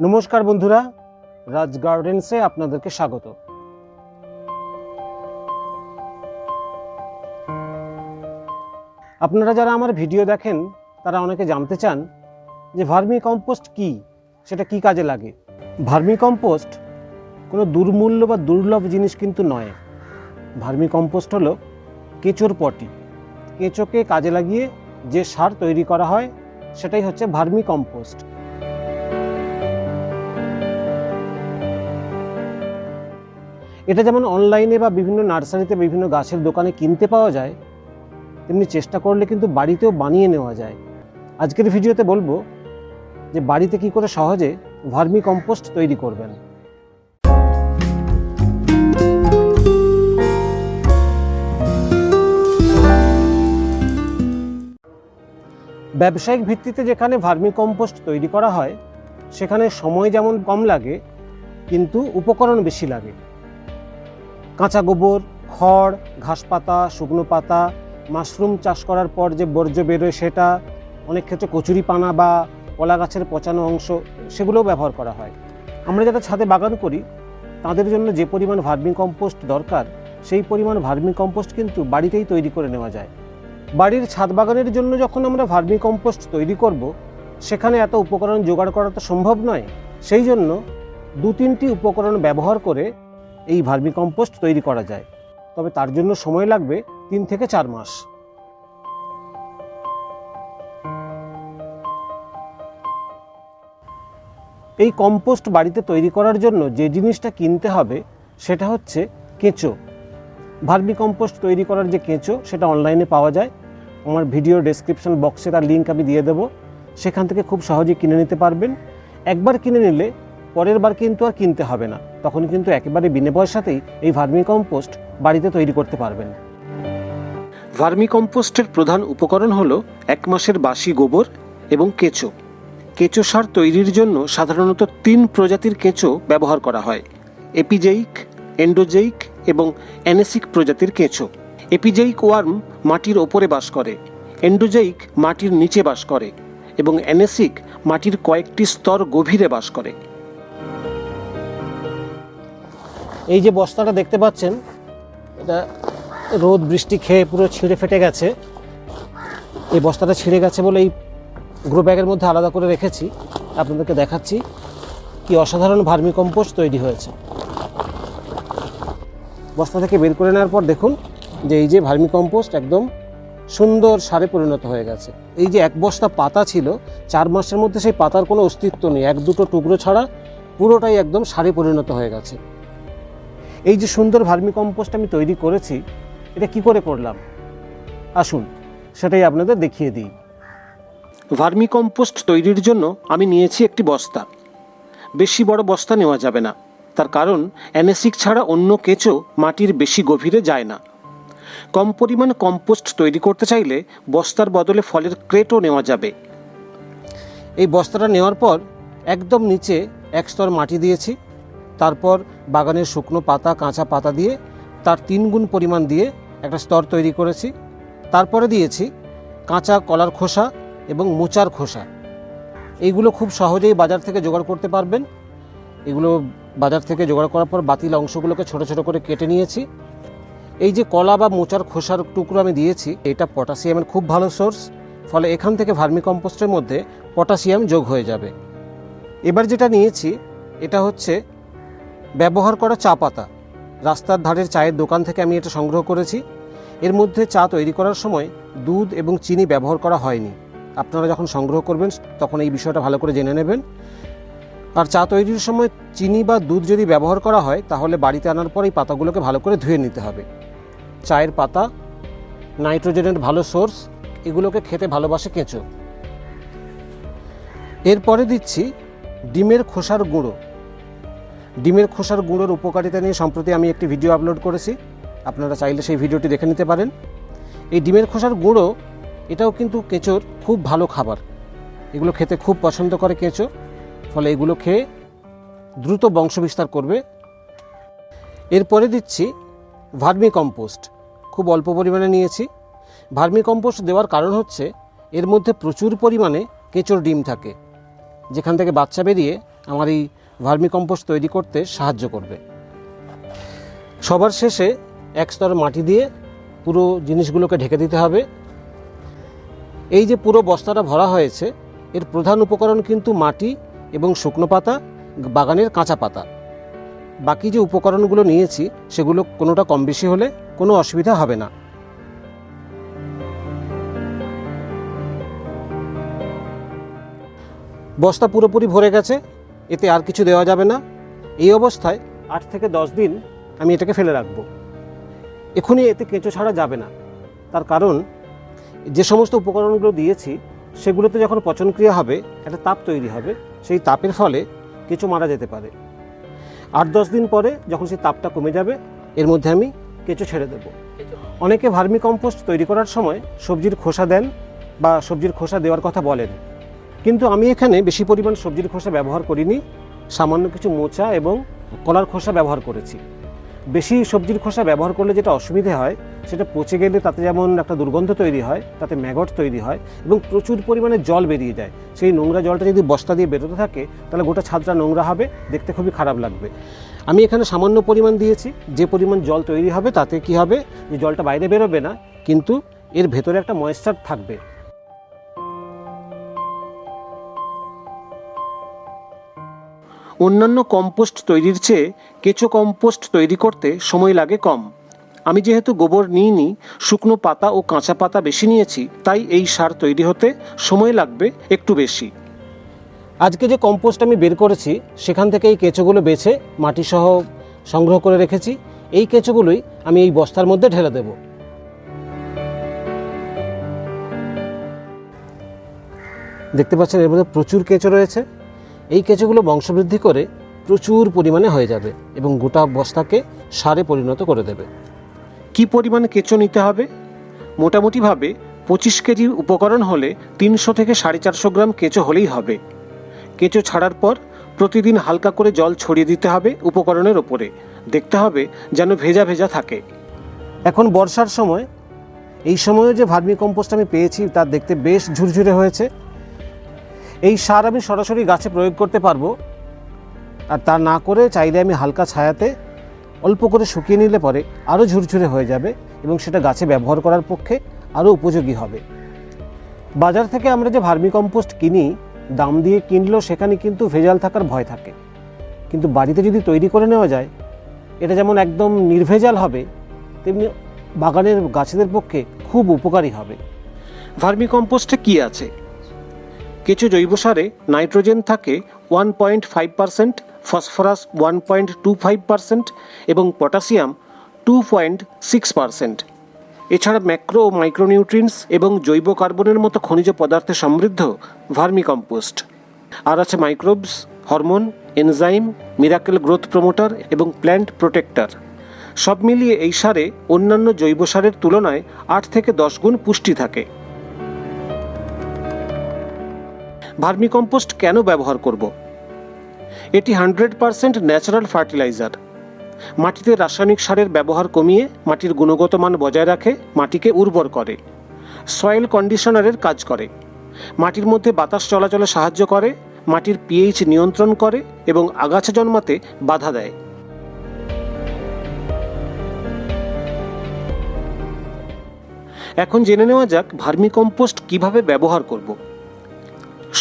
নমস্কার বন্ধুরা, রাজ গার্ডেন্সে আপনাদেরকে স্বাগত। আপনারা যারা আমার ভিডিও দেখেন তারা অনেকে জানতে চান যে ভার্মি কম্পোস্ট কি, সেটা কি কাজে লাগে। ভার্মি কম্পোস্ট কোনো দুর্মূল্য বা দুর্লভ জিনিস কিন্তু নয়। ভার্মি কম্পোস্ট হলো কেঁচোর পটি। কেঁচোকে কাজে লাগিয়ে যে সার তৈরি করা হয় সেটাই হচ্ছে ভার্মি কম্পোস্ট। এটা যেমন অনলাইনে বা বিভিন্ন নার্সারিতে বিভিন্ন গাছের দোকানে কিনতে পাওয়া যায়, তেমনি চেষ্টা করলে কিন্তু বাড়িতেও বানিয়ে নেওয়া যায়। আজকের ভিডিওতে বলবো যে বাড়িতে কি করে সহজে ভার্মি কম্পোস্ট তৈরি করবেন। ব্যবসায়িক ভিত্তিতে যেখানে ভার্মি কম্পোস্ট তৈরি করা হয় সেখানে সময় যেমন কম লাগে, কিন্তু উপকরণ বেশি লাগে। কাঁচা গোবর, খড়, ঘাস পাতা, শুকনো পাতা, মাশরুম চাষ করার পর যে বর্জ্য বেরোয় সেটা, অনেক ক্ষেত্রে কচুরিপানা বা কলা গাছের পচানো অংশ, সেগুলোও ব্যবহার করা হয়। আমরা যারা ছাদে বাগান করি তাদের জন্য যে পরিমাণ ভার্মি কম্পোস্ট দরকার সেই পরিমাণ ভার্মি কম্পোস্ট কিন্তু বাড়িতেই তৈরি করে নেওয়া যায়। বাড়ির ছাদ বাগানের জন্য যখন আমরা ভার্মি কম্পোস্ট তৈরি করব সেখানে এত উপকরণ জোগাড় করা তো সম্ভব নয়। সেই জন্য 2-3টি উপকরণ ব্যবহার করে এই ভার্মি কম্পোস্ট তৈরি করা যায়, তবে তার জন্য সময় লাগবে 3 থেকে 4 মাস। এই কম্পোস্ট বাড়িতে তৈরি করার জন্য যে জিনিসটা কিনতে হবে সেটা হচ্ছে কেঁচো। ভার্মি কম্পোস্ট তৈরি করার যে কেঁচো সেটা অনলাইনে পাওয়া যায়। আমার ভিডিও ডেসক্রিপশন বক্সে তার লিঙ্ক আমি দিয়ে দেবো, সেখান থেকে খুব সহজেই কিনে নিতে পারবেন। একবার কিনে নিলে পরের বার কিন্তু আর কিনতে হবে না, তখন কিন্তু একেবারে বিনা পয়সাতেই এই ভার্মি কম্পোস্ট বাড়িতে তৈরি করতে পারবেন। ভার্মি কম্পোস্টের প্রধান উপকরণ হলো 1 মাসের বাসি গোবর এবং কেঁচো। কেঁচো সার তৈরির জন্য সাধারণত 3 প্রজাতির কেঁচো ব্যবহার করা হয়: এপিজেইক, এন্ডোজেইক এবং অ্যানেসিক প্রজাতির কেঁচো। এপিজেইক ওয়ার্ম মাটির ওপরে বাস করে, এন্ডোজেইক মাটির নিচে বাস করে এবং অ্যানেসিক মাটির কয়েকটি স্তর গভীরে বাস করে। এই যে বস্তাটা দেখতে পাচ্ছেন, এটা রোদ বৃষ্টি খেয়ে পুরো ছিঁড়ে ফেটে গেছে। এই বস্তাটা ছিঁড়ে গেছে বলে এই গ্রো ব্যাগের মধ্যে আলাদা করে রেখেছি, আপনাদেরকে দেখাচ্ছি কি অসাধারণ ভার্মি কম্পোস্ট তৈরি হয়েছে। বস্তা থেকে বের করে নেওয়ার পর দেখুন যে এই যে ভার্মি কম্পোস্ট একদম সুন্দর সারে পরিণত হয়ে গেছে। এই যে 1 বস্তা পাতা ছিল, 4 মাসের মধ্যে সেই পাতার কোনো অস্তিত্ব নেই, 1-2টো টুকরো ছাড়া পুরোটাই একদম সারে পরিণত হয়ে গেছে। এই যে সুন্দর ভার্মি কম্পোস্ট আমি তৈরি করেছি, এটা কি করে করলাম আসুন সেটাই আপনাদের দেখিয়ে দিই। ভার্মি কম্পোস্ট তৈরির জন্য আমি নিয়েছি একটি বস্তা। বেশি বড় বস্তা নেওয়া যাবে না, তার কারণ অ্যানেসিক ছাড়া অন্য কেঁচো মাটির বেশি গভীরে যায় না। কম পরিমাণ কম্পোস্ট তৈরি করতে চাইলে বস্তার বদলে ফলের ক্রেটও নেওয়া যাবে। এই বস্তাটা নেওয়ার পর একদম নিচে 1 স্তর মাটি দিয়েছি, তারপর বাগানের শুকনো পাতা, কাঁচা পাতা দিয়ে তার 3 গুণ পরিমাণ দিয়ে একটা স্তর তৈরি করেছি। তারপরে দিয়েছি কাঁচা কলার খোসা এবং মোচার খোসা। এইগুলো খুব সহজেই বাজার থেকে জোগাড় করতে পারবেন। এগুলো বাজার থেকে জোগাড় করার পর বাতিল অংশগুলোকে ছোট ছোট করে কেটে নিয়েছি। এই যে কলা বা মোচার খোসার টুকরো আমি দিয়েছি, এটা পটাশিয়ামের খুব ভালো সোর্স, ফলে এখান থেকে ভার্মি কম্পোস্টের মধ্যে পটাশিয়াম যোগ হয়ে যাবে। এবার যেটা নিয়েছি এটা হচ্ছে ব্যবহার করা চা পাতা। রাস্তার ধারের চায়ের দোকান থেকে আমি এটা সংগ্রহ করেছি। এর মধ্যে চা তৈরি করার সময় দুধ এবং চিনি ব্যবহার করা হয়নি। আপনারা যখন সংগ্রহ করবেন তখন এই বিষয়টা ভালো করে জেনে নেবেন। আর চা তৈরির সময় চিনি বা দুধ যদি ব্যবহার করা হয় তাহলে বাড়িতে আনার পর এই পাতাগুলোকে ভালো করে ধুয়ে নিতে হবে। চায়ের পাতা নাইট্রোজেনের ভালো সোর্স, এগুলোকে খেতে ভালোবাসে কেঁচো। এরপরে দিচ্ছি ডিমের খোসার গুঁড়ো। ডিমের খোসার গুঁড়োর উপকারিতা নিয়ে সম্প্রতি আমি একটি ভিডিও আপলোড করেছি, আপনারা চাইলে সেই ভিডিওটি দেখে নিতে পারেন। এই ডিমের খোসার গুঁড়ো এটাও কিন্তু কেঁচোর খুব ভালো খাবার। এগুলো খেতে খুব পছন্দ করে কেঁচো, ফলে এগুলো খেয়ে দ্রুত বংশবিস্তার করবে। এরপরে দিচ্ছি ভার্মি কম্পোস্ট। খুব অল্প পরিমাণে নিয়েছি। ভার্মি কম্পোস্ট দেওয়ার কারণ হচ্ছে এর মধ্যে প্রচুর পরিমাণে কেঁচোর ডিম থাকে, যেখান থেকে বাচ্চা বেরিয়ে আমার এই ভার্মিকম্পোস্ট তৈরি করতে সাহায্য করবে। সবার শেষে এক স্তর মাটি দিয়ে পুরো জিনিসগুলোকে ঢেকে দিতে হবে। এই যে পুরো বস্তাটা ভরা হয়েছে, এর প্রধান উপকরণ কিন্তু মাটি এবং শুকনো পাতা, বাগানের কাঁচা পাতা। বাকি যে উপকরণগুলো নিয়েছি সেগুলো কোনোটা কম বেশি হলে কোনো অসুবিধা হবে না। বস্তা পুরোপুরি ভরে গেছে, এতে আর কিছু দেওয়া যাবে না। এই অবস্থায় 8 থেকে 10 দিন আমি এটাকে ফেলে রাখবো। এখনই এতে কেঁচো ছাড়া যাবে না, তার কারণ যে সমস্ত উপকরণগুলো দিয়েছি সেগুলোতে যখন পচনক্রিয়া হবে একটা তাপ তৈরি হবে, সেই তাপের ফলে কেঁচো মারা যেতে পারে। 8-10 দিন পরে যখন সেই তাপটা কমে যাবে, এর মধ্যে আমি কেঁচো ছেড়ে দেব। অনেকে ভার্মিকম্পোস্ট তৈরি করার সময় সবজির খোসা দেন বা সবজির খোসা দেওয়ার কথা বলেন, কিন্তু আমি এখানে বেশি পরিমাণ সবজির খোসা ব্যবহার করিনি, সামান্য কিছু মোচা এবং কলার খোসা ব্যবহার করেছি। বেশি সবজির খোসা ব্যবহার করলে যেটা অসুবিধে হয়, সেটা পচে গেলে তাতে যেমন একটা দুর্গন্ধ তৈরি হয়, তাতে ম্যাগট তৈরি হয় এবং প্রচুর পরিমাণে জল বেরিয়ে যায়। সেই নোংরা জলটা যদি বস্তা দিয়ে বেরোতে থাকে তাহলে গোটা ছাদটা নোংরা হবে, দেখতে খুবই খারাপ লাগবে। আমি এখানে সামান্য পরিমাণ দিয়েছি, যে পরিমাণ জল তৈরি হবে তাতে কি হবে, যে জলটা বাইরে বেরোবে না, কিন্তু এর ভেতরে একটা ময়েশ্চার থাকবে। অন্যান্য কম্পোস্ট তৈরির চেয়ে কেঁচো কম্পোস্ট তৈরি করতে সময় লাগে কম। আমি যেহেতু গোবর নিইনি, শুকনো পাতা ও কাঁচা পাতা বেশি নিয়েছি, তাই এই সার তৈরি হতে সময় লাগবে একটু বেশি। আজকে যে কম্পোস্ট আমি বের করেছি সেখান থেকে এই কেঁচোগুলো বেছে মাটি সহ সংগ্রহ করে রেখেছি। এই কেঁচোগুলোই আমি এই বস্তার মধ্যে ঢেলে দেব। দেখতে পাচ্ছেন এর মধ্যে প্রচুর কেঁচো রয়েছে। এই কেঁচোগুলো বংশবৃদ্ধি করে প্রচুর পরিমাণে হয়ে যাবে এবং গোটা বস্তাকে সারে পরিণত করে দেবে। কি পরিমাণ কেঁচো নিতে হবে? মোটামুটিভাবে 25 কেজি উপকরণ হলে 300 থেকে 450 গ্রাম কেঁচো হলেই হবে। কেঁচো ছাড়ার পর প্রতিদিন হালকা করে জল ছড়িয়ে দিতে হবে উপকরণের ওপরে। দেখতে হবে যেন ভেজা ভেজা থাকে। এখন বর্ষার সময়, এই সময়ও যে ভার্মিকম্পোস্ট আমি পেয়েছি তা দেখতে বেশ ঝুরঝুরে হয়েছে। এই সার আমি সরাসরি গাছে প্রয়োগ করতে পারবো, আর তা না করে চাইলে আমি হালকা ছায়াতে অল্প করে শুকিয়ে নিলে পরে আরও ঝুরঝুরে হয়ে যাবে এবং সেটা গাছে ব্যবহার করার পক্ষে আরও উপযোগী হবে। বাজার থেকে আমরা যে ভার্মিকম্পোস্ট কিনি, দাম দিয়ে কিনলেও সেখানে কিন্তু ভেজাল থাকার ভয় থাকে, কিন্তু বাড়িতে যদি তৈরি করে নেওয়া যায়, এটা যেমন একদম নির্ভেজাল হবে, তেমনি বাগানের গাছেদের পক্ষে খুব উপকারী হবে। ভার্মিকম্পোস্টে কি আছে? কেঁচো জৈব সারে নাইট্রোজেন থাকে 1.5%, ফসফরাস 1.25% এবং পটাশিয়াম 2.6%। এছাড়া ম্যাক্রো ও মাইক্রোনিউট্রিয়েন্টস এবং জৈব কার্বনের মতো খনিজ পদার্থে সমৃদ্ধ ভার্মিকম্পোস্ট। আর আছে microbes, hormone, enzyme, miracle growth promoter এবং প্ল্যান্ট প্রোটেক্টর। সব মিলিয়ে এই সারে অন্যান্য জৈব সারের তুলনায় 8 থেকে 10 গুণ পুষ্টি থাকে। ভার্মিকম্পোস্ট কেন ব্যবহার করব? এটি 100% ন্যাচারাল ফার্টিলাইজার। মাটিতে রাসায়নিক সারের ব্যবহার কমিয়ে মাটির গুণগত মান বজায় রাখে, মাটিকে উর্বর করে। সয়েল কন্ডিশনারের কাজ করে, মাটির মধ্যে বাতাস চলাচলে সাহায্য করে, মাটির পিএইচ নিয়ন্ত্রণ করে এবং আগাছা জন্মাতে বাধা দেয়। এখন জেনে নেওয়া যাক ভার্মিকম্পোস্ট কিভাবে ব্যবহার করব।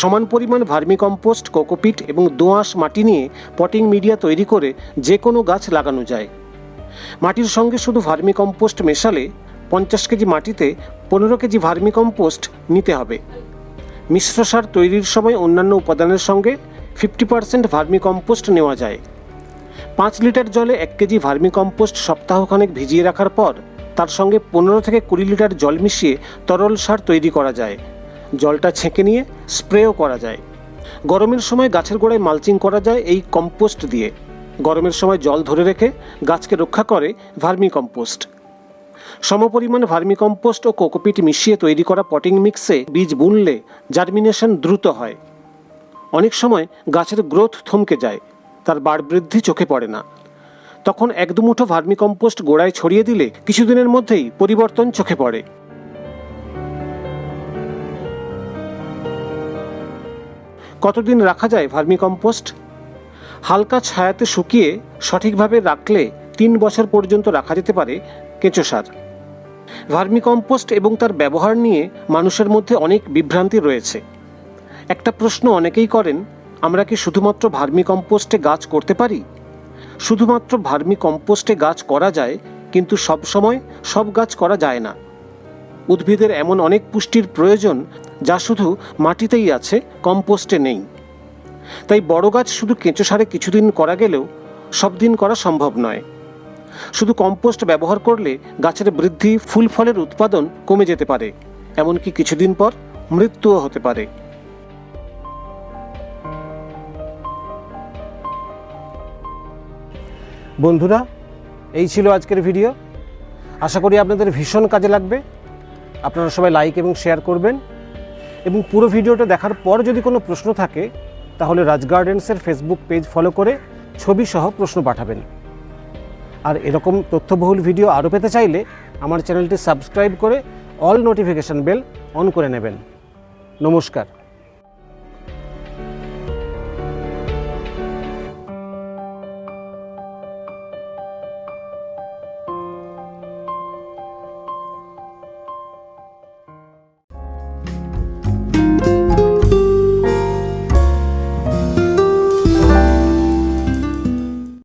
সমান পরিমাণ ভার্মিকম্পোস্ট, কোকোপিট এবং দোআঁশ মাটি নিয়ে পটিং মিডিয়া তৈরি করে যে কোনো গাছ লাগানো যায়। মাটির সঙ্গে শুধু ভার্মিকম্পোস্ট মেশালে 50 কেজি মাটিতে 15 কেজি ভার্মিকম্পোস্ট নিতে হবে। মিশ্র সার তৈরির সময় অন্যান্য উপাদানের সঙ্গে 50% ভার্মিকম্পোস্ট নেওয়া যায়। 5 লিটার জলে 1 কেজি ভার্মিকম্পোস্ট সপ্তাহখানেক ভিজিয়ে রাখার পর তার সঙ্গে 15 থেকে 20 লিটার জল মিশিয়ে তরল সার তৈরি করা যায়। জলটা ছেঁকে নিয়ে স্প্রেও করা যায়। গরমের সময় গাছের গোড়ায় মালচিং করা যায় এই কম্পোস্ট দিয়ে। গরমের সময় জল ধরে রেখে গাছকে রক্ষা করে ভার্মিকম্পোস্ট। সমপরিমাণ ভার্মিকম্পোস্ট ও কোকোপিট মিশিয়ে তৈরি করা পটিং মিক্সে বীজ বুনলে জার্মিনেশন দ্রুত হয়। অনেক সময় গাছের গ্রোথ থমকে যায়, তার বাড় বৃদ্ধি চোখে পড়ে না। তখন 1-2 মুঠো ভার্মিকম্পোস্ট গোড়ায় ছড়িয়ে দিলে কিছুদিনের মধ্যেই পরিবর্তন চোখে পড়ে। কতদিন রাখা যায় ভার্মিকম্পোস্ট? হালকা ছায়াতে শুকিয়ে সঠিকভাবে রাখলে 3 বছর পর্যন্ত রাখা যেতে পারে কেঁচো সার। ভার্মিকম্পোস্ট এবং তার ব্যবহার নিয়ে মানুষের মধ্যে অনেক বিভ্রান্তি রয়েছে। একটা প্রশ্ন অনেকেই করেন, আমরা কি শুধুমাত্র ভার্মিকম্পোস্টে গাছ করতে পারি? শুধুমাত্র ভার্মিকম্পোস্টে গাছ করা যায়, কিন্তু সব সময় সব গাছ করা যায় না। উদ্ভিদের এমন অনেক পুষ্টির প্রয়োজন যা শুধু মাটিতেই আছে, কম্পোস্টে নেই। তাই বড় গাছ শুধু কেঁচো সারে কিছুদিন করা গেলেও সব দিন করা সম্ভব নয়। শুধু কম্পোস্ট ব্যবহার করলে গাছের বৃদ্ধি, ফুল ফলের উৎপাদন কমে যেতে পারে, এমনকি কিছুদিন পর মৃত্যুও হতে পারে। বন্ধুরা, এই ছিল আজকের ভিডিও। আশা করি আপনাদের ভীষণ কাজে লাগবে। আপনারা সবাই লাইক এবং শেয়ার করবেন, এবং পুরো ভিডিওটা দেখার পর যদি কোনো প্রশ্ন থাকে তাহলে রাজ গার্ডেন্সের ফেসবুক পেজ ফলো করে ছবি সহ প্রশ্ন পাঠাবেন। আর এরকম তথ্যবহুল ভিডিও আরও পেতে চাইলে আমার চ্যানেলটি সাবস্ক্রাইব করে অল নোটিফিকেশন বেল অন করে নেবেন। নমস্কার।